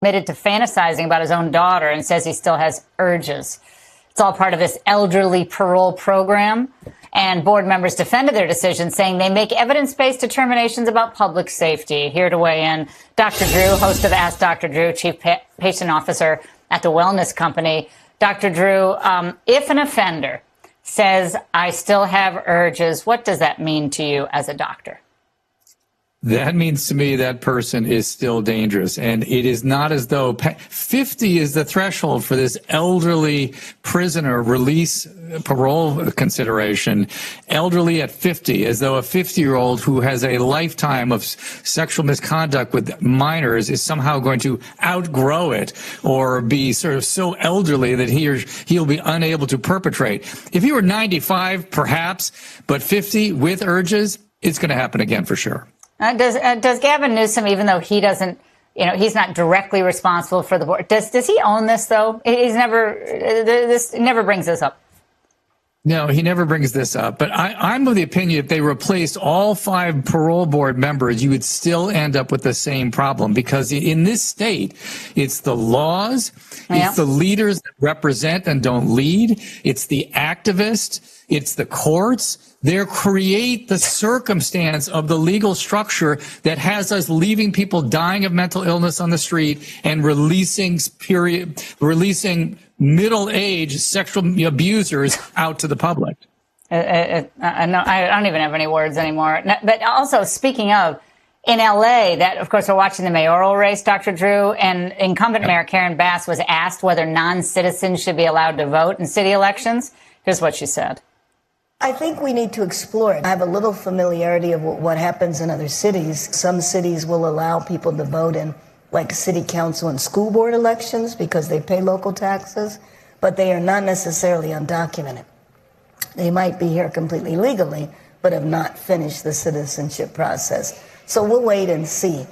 admitted to fantasizing about his own daughter and says he still has urges. It's all part of this elderly parole program. And board members defended their decision, saying they make evidence-based determinations about public safety. Here to weigh in, Dr. Drew, host of Ask Dr. Drew, Chief Patient Officer at the Wellness Company. Dr. Drew, if an offender says, I still have urges, what does that mean to you as a doctor? That means to me that person is still dangerous. And it is not as though 50 is the threshold for this elderly prisoner release parole consideration. Elderly at 50, as though a 50-year-old who has a lifetime of sexual misconduct with minors is somehow going to outgrow it or be sort of so elderly that he'll be unable to perpetrate. If he were 95, perhaps, but 50 with urges, it's going to happen again for sure. Does Gavin Newsom, even though he doesn't, he's not directly responsible for the board, does he own this though? This never brings this up. No, he never brings this up. But I'm of the opinion if they replaced all 5 parole board members, you would still end up with the same problem, because in this state, it's the laws, it's the leaders that represent and don't lead, it's the activists, it's the courts. They create the circumstance of the legal structure that has us leaving people dying of mental illness on the street and releasing middle-aged sexual abusers out to the public. I don't even have any words anymore. But also, speaking of, in L.A., that, of course, we're watching the mayoral race, Dr. Drew, and incumbent Mayor Karen Bass was asked whether non-citizens should be allowed to vote in city elections. Here's what she said. I think we need to explore it. I have a little familiarity of what happens in other cities. Some cities will allow people to vote in like city council and school board elections because they pay local taxes, but they are not necessarily undocumented. They might be here completely legally, but have not finished the citizenship process. So we'll wait and see.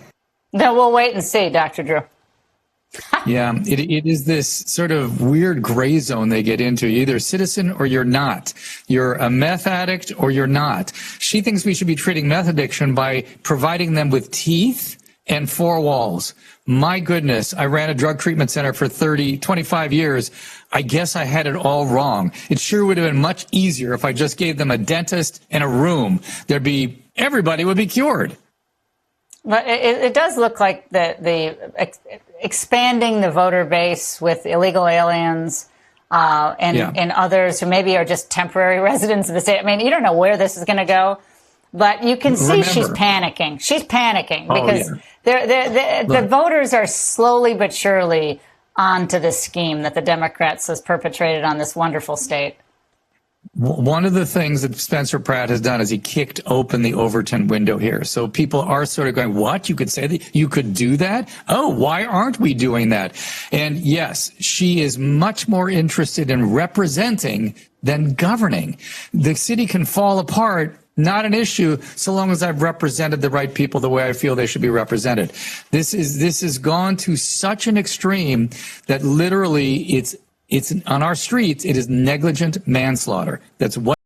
No, we'll wait and see, Dr. Drew. Yeah, it is this sort of weird gray zone they get into. You're either a citizen or you're not. You're a meth addict or you're not. She thinks we should be treating meth addiction by providing them with teeth and 4 walls. My goodness, I ran a drug treatment center for 25 years. I guess I had it all wrong. It sure would have been much easier if I just gave them a dentist and a room. Everybody would be cured. But it does look like the expanding the voter base with illegal aliens and others who maybe are just temporary residents of the state. I mean, you don't know where this is going to go, but you can see she's panicking. She's panicking because the voters are slowly but surely onto this scheme that the Democrats has perpetrated on this wonderful state. One of the things that Spencer Pratt has done is he kicked open the Overton window here. So people are sort of going, what? You could say that? You could do that? Oh, why aren't we doing that? And yes, she is much more interested in representing than governing. The city can fall apart, not an issue, so long as I've represented the right people the way I feel they should be represented. This has gone to such an extreme that literally it's on our streets, it is negligent manslaughter. That's what